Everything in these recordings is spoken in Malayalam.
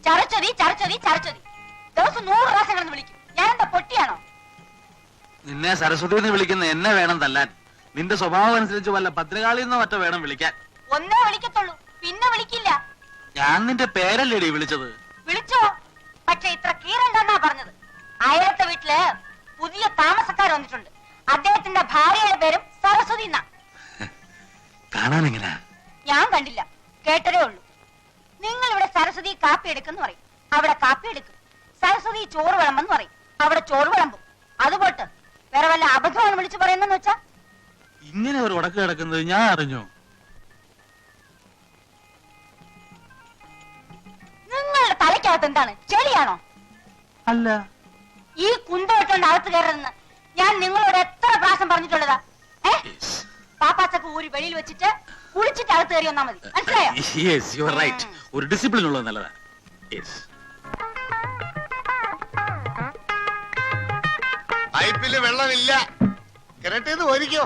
ചരച്ചതി ചരച്ചതി ചരച്ചതി. ദിവസം 100 പ്രാവശ്യം കിടന്ന് വിളിക്കും. ഞാൻ എന്താ പൊട്ടിയാണോ? നിന്നെ സരസ്വതി എന്ന് വിളിക്കുന്ന എന്നെ വേണം തല്ലാൻ. നിന്റെ സ്വഭാവം അനുസരിച്ച് വല്ല ഭദ്രകാളി എന്നോ മറ്റോ വേണം വിളിക്കാൻ. ഒന്നേ വിളിക്കത്തുള്ളൂ, പിന്നെ വിളിക്കില്ല. ഞാൻ നിന്റെ പേരല്ലേടി വിളിച്ചത്? വിളിച്ചോ, പക്ഷെ ഇത്ര കീറണ്ടെന്നാ പറഞ്ഞത്. അയലത്തെ വീട്ടില് പുതിയ താമസക്കാർ വന്നിട്ടുണ്ട്. അദ്ദേഹത്തിന്റെ ഭാര്യയുടെ പേരും സരസ്വതി എന്നാ. കാണാൻ എങ്ങനെയാ? ഞാൻ കണ്ടില്ല, കേട്ടതേ ഉള്ളൂ. നിങ്ങൾ ഇവിടെ സരസ്വതി കാപ്പി എടുക്കെന്ന് പറയും, അവിടെ കാപ്പി എടുക്കും. സരസ്വതി ചോറ് വിളമ്പെന്ന് പറയും, അവിടെ ചോറ് വിളമ്പും. അതുപോട്ട് വേറെ വല്ല അബദ്ധമാണ് വിളിച്ചു പറയുന്നെന്ന് വെച്ചാ? ഇങ്ങനെ ഒരു ഉടക്ക് കിടക്കുന്നത് ഞാൻ അറിഞ്ഞു. നിങ്ങളുടെ തലയ്ക്കകത്ത് എന്താണ്, ചെളിയാണോ? അല്ല, ഈ കുന്തോട്ടുണ്ട് അകത്ത് കയറുന്ന ഞാൻ നിങ്ങളോട് എത്ര പ്രാവശ്യം പറഞ്ഞിട്ടുള്ളതാ? പാപ്പാച്ചക്ക് ഊരി വെളിയിൽ വെച്ചിട്ട് കുളിച്ചിട്ട് അകത്ത് കയറി വന്നാ മതി, മനസ്സിലായോ? Yes, you are right. ഒരു ഡിസിപ്ലിൻ ഉള്ളത് നല്ലതാ. Yes. പൈപ്പില് വെള്ളമില്ല, കിണറ്റിന്ന് ഒരിക്കോ.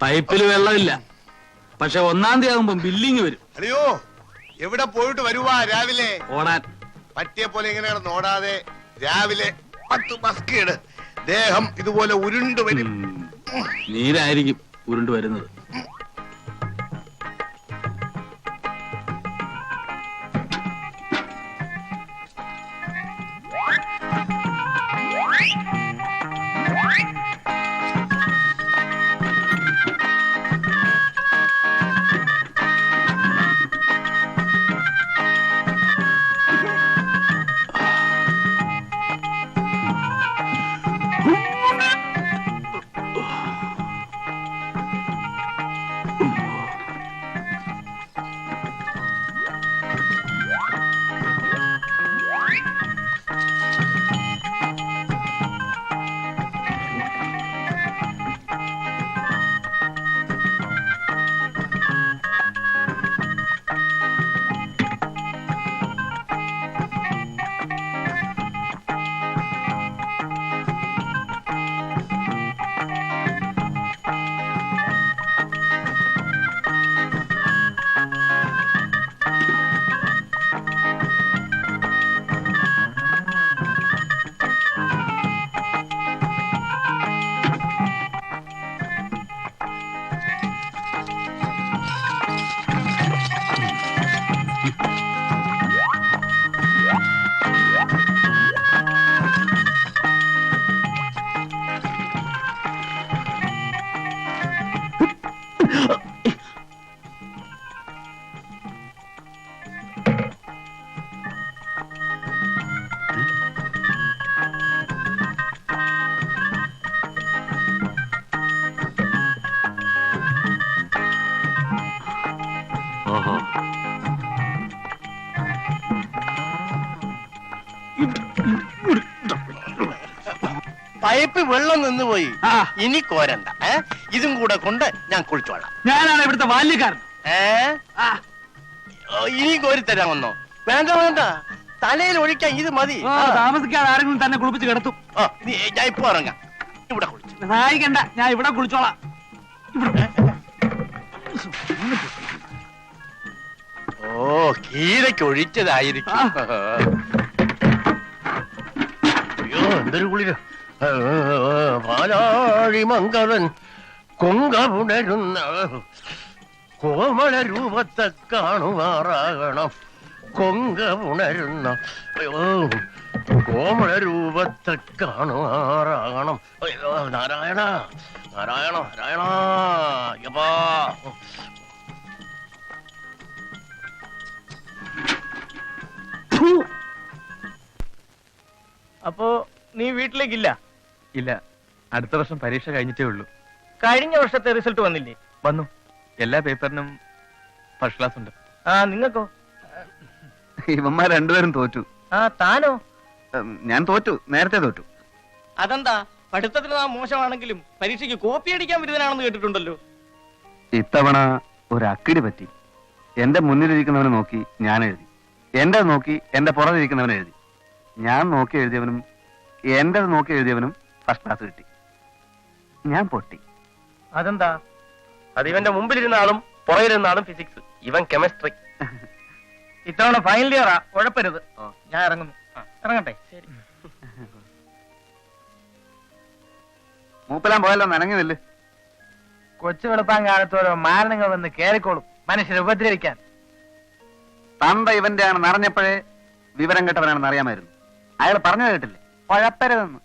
പൈപ്പില് വെള്ളമില്ല, പക്ഷെ 1-ാം തീയതി ആകുമ്പോ ബില്ലിങ് വരും. അയ്യോ, എവിടെ പോയിട്ട് വരുവാ രാവിലെ? ഓടാൻ. പറ്റിയ പോലെ ഇങ്ങനെ ഓടാതെ രാവിലെ 10 ബസ്കേട് ദേഹം ഇതുപോലെ ഉരുണ്ടു വരും. നീരായിരിക്കും ഉരുണ്ടു വരുന്നത്. പൈപ്പ് വെള്ളം നിന്നുപോയി, ഇനി കോരണ്ട. ഇതും കൂടെ കൊണ്ട് ഞാൻ കുളിച്ചോളാം. ഞാനാണ് ഇവിടുത്തെ ബാല്യക്കാരൻ. ഇനിയും കോരിത്തരാമെന്നോ? വേണ്ട വേണ്ട, തലയിൽ ഒഴിക്കാൻ ഇത് മതി. താമസിക്കാതെ ആരെങ്കിലും തന്നെ കുളിപ്പിച്ച് കിടത്തും. ഞാൻ ഇപ്പൊ ഇറങ്ങാം. ഇവിടെ കുളിച്ചു സഹായിക്കണ്ട, ഞാൻ ഇവിടെ കുളിച്ചോളാം. ഓ, കീരയ്ക്ക് ഒഴിച്ചതായിരിക്കും. അയ്യോ, എന്തൊരു കുളിര്! പാലാഴി മംഗളൻ കൊങ്കമുണരുന്ന കോമള രൂപത്തെ കാണുമാറാകണം. കൊങ്കമുണരുന്ന കോമള രൂപത്തെ കാണുമാറാകണം. അയ്യോ, നാരായണ നാരായണ നാരായണ. യപ്പാ, അപ്പോ നീ വീട്ടിലേക്കില്ല? ഇല്ല, അടുത്ത വർഷം പരീക്ഷ കഴിഞ്ഞിട്ടേ ഉള്ളൂ. കഴിഞ്ഞ വർഷത്തെ റിസൾട്ട് വന്നില്ലേ? വന്നു. എല്ലാ പേപ്പറിനും ഫസ്റ്റ് ക്ലാസ് ഉണ്ട്. നിങ്ങൾക്കോ? ഇവന്മാർ രണ്ടുപേരും തോറ്റു. താനോ? ഞാൻ തോറ്റു, നേരത്തെ തോറ്റു. അതെന്താ? പഠിത്തത്തിന് നാം മോശമാണെങ്കിലും പരീക്ഷയ്ക്ക് കോപ്പി അടിക്കാൻ വിരുദ്ധനാണെന്ന് കേട്ടിട്ടുണ്ടല്ലോ. ഇത്തവണ ഒരു അക്കിടി പറ്റി. എന്റെ മുന്നിലിരിക്കുന്നവനെ നോക്കി ഞാൻ എഴുതി, എന്റെ നോക്കി എന്റെ പുറകിരിക്കുന്നവനെ എഴുതി. ഞാൻ നോക്കി എഴുതിയവനും എന്റെ നോക്കി എഴുതിയവനും ഫസ്റ്റ് ക്ലാസ് കിട്ടി. ഞാൻ പൊട്ടി. അതെന്താ? അത് ഇവന്റെ മുമ്പിലിരുന്ന ആളും പുറകിലിരുന്ന ആളും ഫിസിക്സ്, ഇവൻ കെമിസ്ട്രി. ഇത്തവണ ഫൈനൽ ഇയറാ, ഉഴപ്പരുത്. ഞാൻ ഇറങ്ങുന്നു. ഇറങ്ങട്ടെ? ശരി. മൂപ്പലാൻ പോയല്ലോ, നനങ്ങുന്നില്ല. കൊച്ചു വെളുപ്പാൻ കാലത്തോരോ മാരണങ്ങൾ വന്ന് കേറിക്കോളും മനുഷ്യരെ ഉപദ്രവിക്കാൻ. തന്ത ഇവന്റെ ആണെന്ന് അറിഞ്ഞപ്പോഴേ വിവരം കെട്ടവനാണെന്ന് അറിയാമായിരുന്നു. അയാൾ പറഞ്ഞു കേട്ടില്ലേ, കുഴപ്പരുതെന്ന്.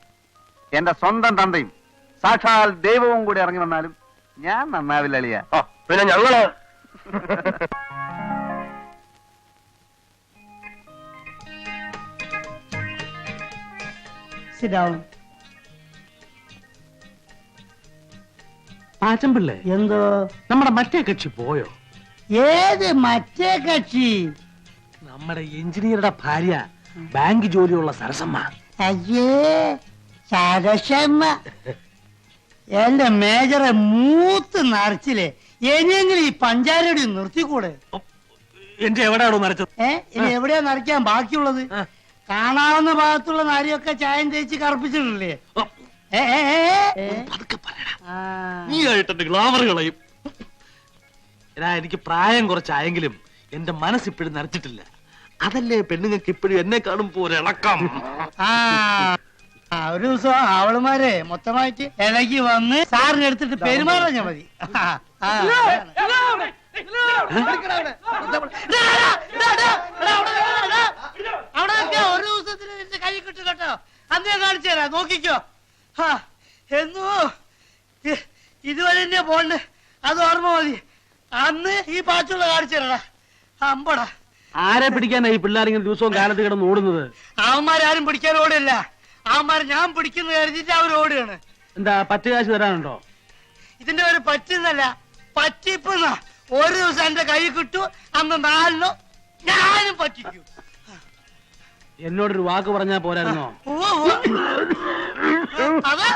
എന്റെ സ്വന്തം തന്തയും സാക്ഷാൽ ദൈവവും കൂടി ഇറങ്ങി വന്നാലും ഞാൻ നന്നാവില്ല അളിയ. പിന്നെ ഞങ്ങള് പാച്ചമ്പിള്ളേ, എന്തോ നമ്മുടെ മറ്റേ കക്ഷി പോയോ? ഏത് മറ്റേ കക്ഷി? നമ്മുടെ എഞ്ചിനീയറുടെ ഭാര്യ, ബാങ്ക് ജോലിയുള്ള സരസമ്മ. അയ്യേ, സരസമ്മ എന്റെ മേജറെ മൂത്ത് നിറച്ചില്ലേ. ഇനിയെങ്കിലും ഈ പഞ്ചാരടി നിർത്തിക്കൂടെ? എന്റെ എവിടെയാണോ നരച്ചത്? ഇനി എവിടെയാ നിറയ്ക്കാൻ ബാക്കിയുള്ളത്? കാണാവുന്ന ഭാഗത്തുള്ള നാരിയൊക്കെ ചായം തേച്ച് കറുപ്പിച്ചിട്ടില്ലേ? പതുക്കെ പറയടാ, നീ ആയിട്ട് ഗ്ലാമർ കളയും. എനിക്ക് പ്രായം കുറച്ചായെങ്കിലും എന്റെ മനസ്സിപ്പോഴും നരച്ചിട്ടില്ല. അതല്ലേ പെണ്ണുങ്ങൾക്ക് ഇപ്പോഴും എന്നെ കാണുമ്പോ ഒരിളക്കം. ഒരു ദിവസം അവളുമാരെ മൊത്തമായിട്ട് ഇളകി വന്ന് സാറിന് എടുത്തിട്ട് പെരുമാറാഞ്ഞ മതി. ഒരു ദിവസത്തിന് എന്റെ കൈ കിട്ടും കേട്ടോ. അന്നേ കാണിച്ചു തരാം, നോക്കിക്കോ. എന്നോ ഇതുവരെ എന്നെ പോണ്ട്, അത് ഓർമ്മ മതി. അന്ന് ഈ പാച്ചുള്ള കാണിച്ചു തരടാ. അമ്പടാ, ആരെ പിടിക്കാനാ ഈ പിള്ളേരിങ്ങനെ ദിവസവും കാലത്ത് കിടന്ന് ഓടുന്നത്? അവന്മാരാരും പിടിക്കാൻ ഓടില്ല. അവന്മാർ ഞാൻ പിടിക്കുന്ന കരുതിട്ട് അവർ ഓടുകയാണ്. എന്താ പറ്റുകാശ് തരാനുണ്ടോ? ഇതിന്റെ ഒരു പറ്റുന്നല്ല, പറ്റിപ്പുന്ന. ഒരു ദിവസം എന്റെ കൈ കിട്ടു, അന്ന് 4 ഞാനും പറ്റിക്കും. എന്നോടൊരു വാക്ക് പറഞ്ഞാ പോരായിരുന്നോ? അതെ.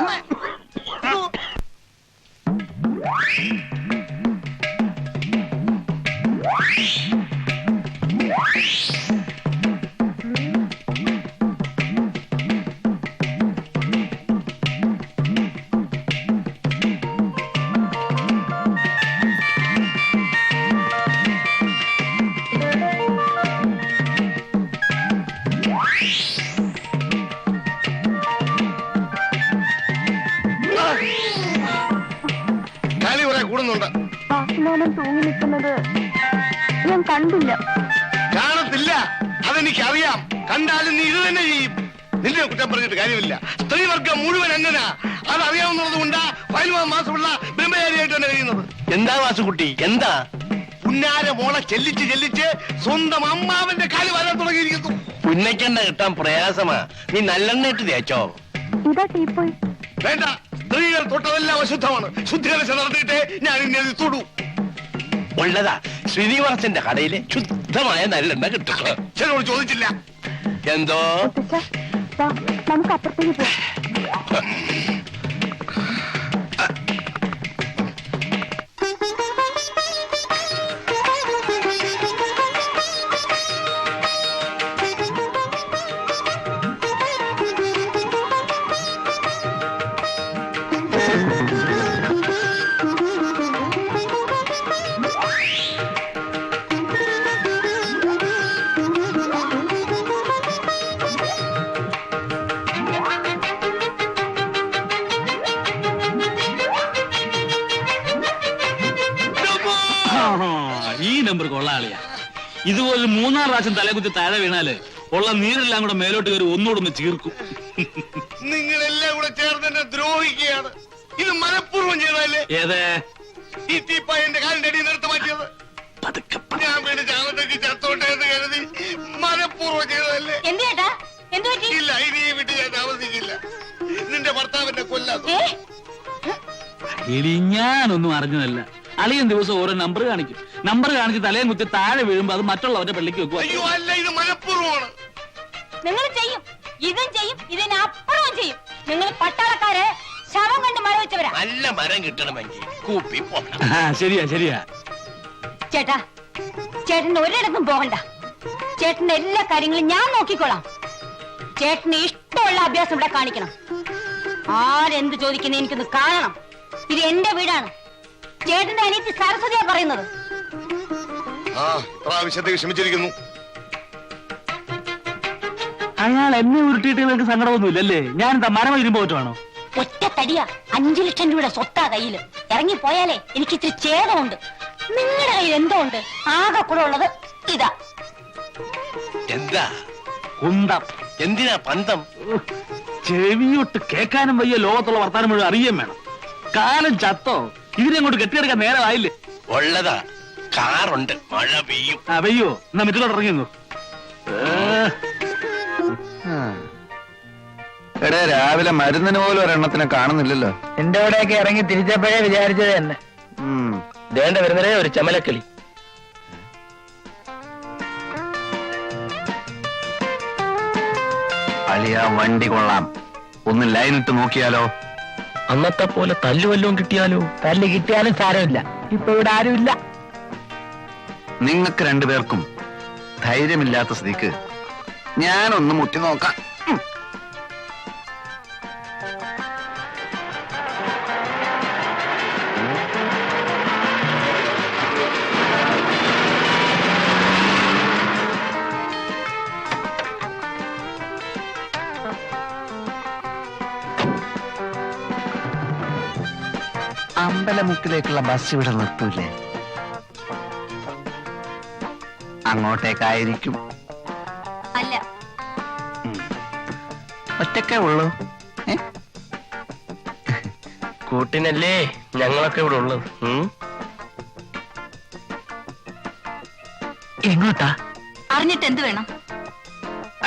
കളി കുറെ കൂടുന്നുണ്ട്. തൂങ്ങി നിൽക്കുന്നത് ഞാൻ കണ്ടില്ല. കാണത്തില്ല, അതെനിക്കറിയാം. കണ്ടാലും നീ ഇത് തന്നെ ചെയ്യും. നിന്നെ കുറ്റം പറഞ്ഞിട്ട് കാര്യമില്ല. സ്ത്രീവർഗം മുഴുവൻ അങ്ങനെ അതറിയാവുന്നത് കൊണ്ടാ 15 മാസമുള്ള ബ്രഹ്മചാരിയായിട്ട് തന്നെ കഴിയുന്നത്. എന്താ വാസുകുട്ടി, എന്താ? പുന്നാര മോളെ ചെല്ലിച്ച് ചെല്ലിച്ച് സ്വന്തം അമ്മാവന്റെ കാല് വരാൻ തുടങ്ങിയിരിക്കുന്നു. പുന്നയ്ക്കെണ്ണ കിട്ടാൻ പ്രയാസമാ. നീ നല്ലെണ്ണ ഇട്ട് തേച്ചോ? ഇതാ ടീപ്പോയി. വേണ്ട, സ്ത്രീകൾ തൊട്ടതെല്ലാം അശുദ്ധമാണ്. ശുദ്ധികലശ നടത്തിയിട്ടേ ഞാൻ ഇന്നെ തൊടൂ. ഉള്ളതാ, ശ്രീനിവാസന്റെ കടയിലെ ശുദ്ധമായ നല്ലെണ്ണ കിട്ടും. ചിലരോട് ചോദിച്ചില്ല. എന്തോ നമുക്ക് അപ്പുറത്തേക്ക് പോവാം. ഈ നമ്പർ കൊള്ളാളിയാ. ഇതുപോലെ 3-4 പ്രാവശ്യം തലകുത്തി താഴെ വീണാല് ഉള്ള നീരെല്ലാം കൂടെ മേലോട്ട് കയറി ഒന്നുകൂടെ ചീർക്കും. നിങ്ങളെല്ലാം കൂടെ ചേർന്ന് എന്നെ ദ്രോഹിക്കുകയാണ്. ഇത് മനഃപൂർവ്വം ചെയ്തല്ലേ? ഏതേ ഈ തീപ്പായ എന്റെ കാലിന്റെ അടിയിൽ നിർത്തി മാറ്റിയത്. ഞാൻ വേണ്ടി ചാവത്തേക്ക് ചത്തോട്ടെ എന്ന് കരുതി മനഃപൂർവ്വം ചെയ്തതല്ലേ? ഇല്ല, ഇനി ഈ വീട്ടിൽ ഞാൻ താമസിക്കില്ല. നിന്റെ ഭർത്താവിന്റെ കൊല്ലാതെ. ഇനി ഞാനൊന്നും അറിഞ്ഞതല്ല. അളിയൻ ദിവസം ഓരോ നമ്പർ കാണിക്കും. നമ്പർ കാണിച്ച് തലയും കുത്തി താഴെ വീഴുമ്പോ അത് മറ്റുള്ളവരുടെ പള്ളിക്ക് വെക്കുക. അയ്യോ അല്ല, ഇത് മനഃപൂർവ്വമാണ്. നിങ്ങൾ ചെയ്യും, ഇതും ചെയ്യും, ഇതിനപ്പുറവും ചെയ്യും. നിങ്ങൾ പട്ടാളക്കാരെ ശവം കണ്ട് മരം വെച്ചവരാ. നല്ല മരം കിട്ടണമെങ്കിൽ കൂപ്പി പോകണം. ശരിയാ ശരിയാ. ചേട്ടാ, ചേട്ടന് ഒരിടത്തും പോകണ്ട. ചേട്ടന്റെ എല്ലാ കാര്യങ്ങളും ഞാൻ നോക്കിക്കോളാം. ചേട്ടന് ഇഷ്ടമുള്ള അഭ്യാസം ഇവിടെ കാണിക്കണം. ആരെന്ത് ചോദിക്കുന്ന എനിക്കൊന്ന് കാണണം. ഇത് എന്റെ വീടാണ്. ചേട്ടന്റെ അനിയത്തി സരസ്വതിയാ പറയുന്നത്. ഇപ്രാവശ്യത്തേക്ക് ക്ഷമിച്ചിരിക്കുന്നു. അയാൾ എന്നെ ഉരുട്ടിയിട്ട് നിങ്ങൾക്ക് സങ്കടമൊന്നുമില്ലല്ലേ? ഞാൻ എന്താ മരം ഇരുമ്പ് പോറ്റുവാണോ? ഒറ്റ തടിയാ, 5 ലക്ഷം രൂപയുടെ സ്വത്താ കയ്യില്. ഇറങ്ങിപ്പോയാലേ എനിക്ക് ഇത്തിരി ഛേദമുണ്ട്. നിങ്ങളുടെ കയ്യിൽ എന്തോ ഉണ്ട്? ആകെ കൂടെ ഉള്ളത് ഇതാ. എന്താ കുന്തം. എന്തിനാ പന്തം? ചെവിയൊട്ട് കേൾക്കാനും വയ്യ, ലോകത്തുള്ള വർത്താനം മുഴുവൻ അറിയാൻ വേണം. കാലം ചത്തോ? ഇതിനങ്ങോട്ട് കെട്ടിയെടുക്കാൻ നേരമായില്ലേ? ഉള്ളതാ, കാറുണ്ട്, മഴ പെയ്യും. പെയ്യോ? എന്നാ മറ്റുള്ളോട്ട് ഇറങ്ങിയെന്നു. എടേ, രാവിലെ മരുന്നിന് പോലും ഒരെണ്ണത്തിനെ കാണുന്നില്ലല്ലോ. എന്റെ അവിടെയൊക്കെ ഇറങ്ങി തിരിച്ചപ്പോഴേ വിചാരിച്ചത് തന്നെ. ദേണ്ട വരുന്നതേ ഒരു ചമലക്കിളി. അളിയ വണ്ടി കൊള്ളാം, ഒന്ന് ലൈനിട്ട് നോക്കിയാലോ? അന്നത്തെ പോലെ തല്ലു വല്ലതും കിട്ടിയാലോ? തല്ല് കിട്ടിയാലും സാരമില്ല, ഇപ്പൊ ഇവിടെ ആരുമില്ല. നിങ്ങൾക്ക് രണ്ടുപേർക്കും ധൈര്യമില്ലാത്ത സ്ഥിതിക്ക് ഞാനൊന്ന് മുട്ടി നോക്കാം. അമ്പലമുക്കിലേക്കുള്ള ബസ് ഇവിടെ നിർത്തൂലേ? അങ്ങോട്ടേക്കായിരിക്കും. അല്ല, ഒറ്റക്കേ ഉള്ളൂ. കൂട്ടിനല്ലേ ഞങ്ങളൊക്കെ ഇവിടെ ഉള്ളത്. എങ്ങോട്ടാ? അറിഞ്ഞിട്ട് എന്ത് വേണം?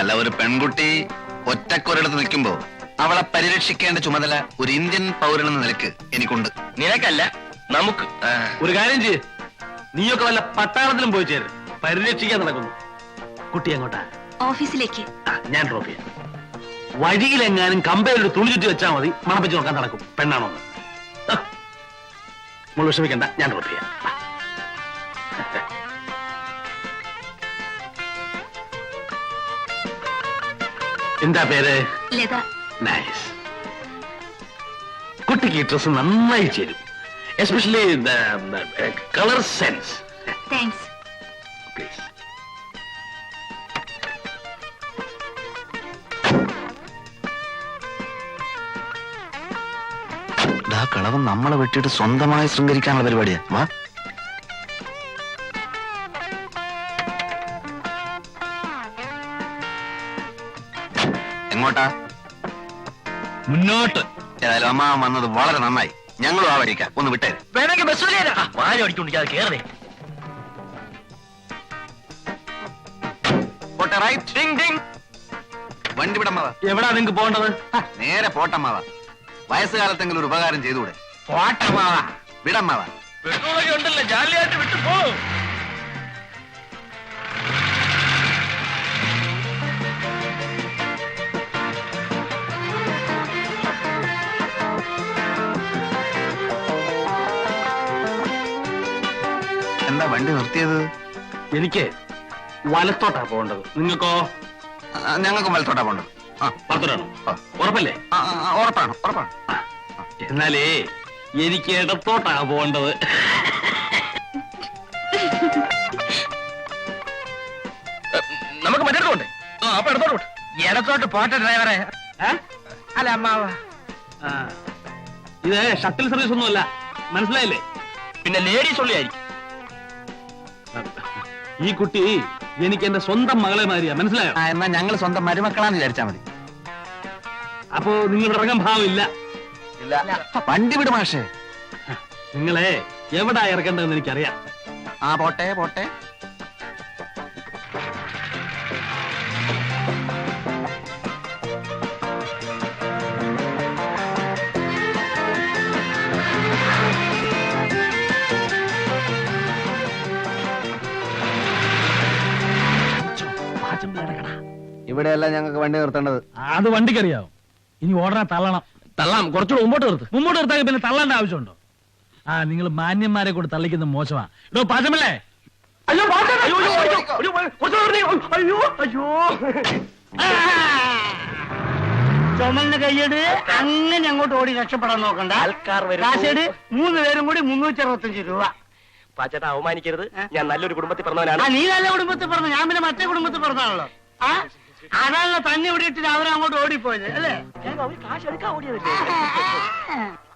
അല്ല, ഒരു പെൺകുട്ടി ഒറ്റക്കൊരിടത്ത് നിൽക്കുമ്പോ അവളെ പരിരക്ഷിക്കേണ്ട ചുമതല ഒരു ഇന്ത്യൻ പൗരനെന്ന നിലക്ക് എനിക്കുണ്ട്. നിനക്കല്ല, നമുക്ക്. ഒരു കാര്യം ചെയ്യ്, നീയൊക്കെ വല്ല പട്ടാളത്തിലും പോയി ചേര്. പരിരക്ഷിക്കാൻ നടക്കുന്നു. കുട്ടി എങ്ങോട്ടാ? ഓഫീസിലേക്ക്. ഞാൻ ഡ്രോപ്പ് ചെയ്യാം. വഴിയിലെങ്ങാനും കമ്പയിലൊരു തുണി ചുറ്റി വെച്ചാൽ മതി, മണപ്പിച്ച് നോക്കാൻ നടക്കും പെണ്ണാണോന്ന്. നമ്മൾ വിഷമിക്കണ്ട, ഞാൻ ഡ്രോപ്പ് ചെയ്യാം. എന്താ പേര്? ലത. നൈസ്. കുട്ടിക്ക് ഈ ഡ്രസ് നന്നായി ചേരും, especially colour sense. Thanks. Please. കളവൻ നമ്മളെ വെട്ടിയിട്ട് സ്വന്തമായി ശൃംഗരിക്കാനുള്ള പരിപാടിയാ. വാ. എങ്ങോട്ടാ? മുന്നോട്ട്. ഏതായാലും അമ്മ വന്നത് വളരെ നന്നായി. ഞങ്ങളും ആ വഴിക്കാം. ഒന്ന് വിട്ടേര്. വേണമെങ്കിൽ ബസ് വാരി അടിക്കൊണ്ടിരിക്കാതെ കേറേ. പോട്ടെ, റൈറ്റ്. വണ്ടി വിടമ്മാവാ. എവിടാ നിങ്ങക്ക് പോകേണ്ടത്? നേരെ പോട്ടമ്മാവാ. വയസ്സുകാലത്തെങ്കിലും ഒരു ഉപകാരം ചെയ്തുകൂടെ? പോട്ടമാവാ. വിടമ്മാവാ. പെട്രോളൊക്കെ ഉണ്ടല്ലോ, ജാലിയായിട്ട് വിട്ടു പോ. എന്താ വണ്ടി നിർത്തിയത്? എനിക്ക് വലത്തോട്ടാ പോകേണ്ടത്. നിങ്ങൾക്കോ? ഞങ്ങൾക്ക് വലത്തോട്ടാ പോകേണ്ടത്. വലത്തോട്ടാണോ? ഉറപ്പല്ലേ? ഉറപ്പാണ്, ഉറപ്പാണ്. എന്നാലേ എനിക്ക് ഇടത്തോട്ടാ പോകേണ്ടത്. നമുക്ക് മറ്റോട്ട്. അപ്പൊ ഇടത്തോട്ട്. ഇടത്തോട്ട് പോട്ടെ ഡ്രൈവറെ. അല്ല അമ്മാവ, ഇത് ഷട്ടിൽ സർവീസ് ഒന്നുമല്ല, മനസ്സിലായില്ലേ? പിന്നെ ലേഡീസ് ഉള്ളിയായിരിക്കും. ഈ കുട്ടി എനിക്ക് എന്റെ സ്വന്തം മകളെ മാതിരിയാ, മനസ്സിലായോ? എന്നാ ഞങ്ങൾ സ്വന്തം മരുമക്കളാന്ന് വിചാരിച്ചാ മതി. അപ്പോ നിങ്ങൾ ഇറങ്ങാൻ ഭാവമില്ല. വണ്ടി വിട് മാഷേ. നിങ്ങളെ എവിടാ ഇറക്കേണ്ടതെന്ന് എനിക്കറിയാം. പോട്ടെ പോട്ടെ. ഇവിടെയല്ല ഞങ്ങൾക്ക് വണ്ടി നിർത്തേണ്ടത്. അത് വണ്ടിക്കറിയാവും. ഇനി ഓർഡറെ തള്ളണം. തള്ളാം, കുറച്ചുകൂടെ മുമ്പോട്ട് നിർത്ത്. മുമ്പോട്ട് നിർത്താൻ പിന്നെ തള്ളേണ്ട ആവശ്യമുണ്ടോ? നിങ്ങൾ മാന്യന്മാരെ കൂടെ തള്ളിക്കുന്ന മോശമാ. ഇടോ പാചമല്ലേ? അയ്യോ അയ്യോ അയ്യോ. ചുമന്ന കൈയ്യട് അങ്ങനെ അങ്ങോട്ട് ഓടി രക്ഷപ്പെടാൻ നോക്കണ്ട. കാശേട് 3 പേരും കൂടി 365 രൂപ. പാച്ചേട്ടാ, അവമാനിക്കരുത്. ഞാൻ നല്ലൊരു കുടുംബത്തിൽ പറഞ്ഞവനാണ്. നീ നല്ല കുടുംബത്തിൽ പറഞ്ഞു, ഞാൻ പിന്നെ മറ്റേ കുടുംബത്തിൽ പറഞ്ഞാണല്ലോ. അതാണല്ലോ തന്നെ ഇവിടെ ഇട്ടിട്ട് അവരങ്ങോട്ട് ഓടിപ്പോയത് അല്ലേ?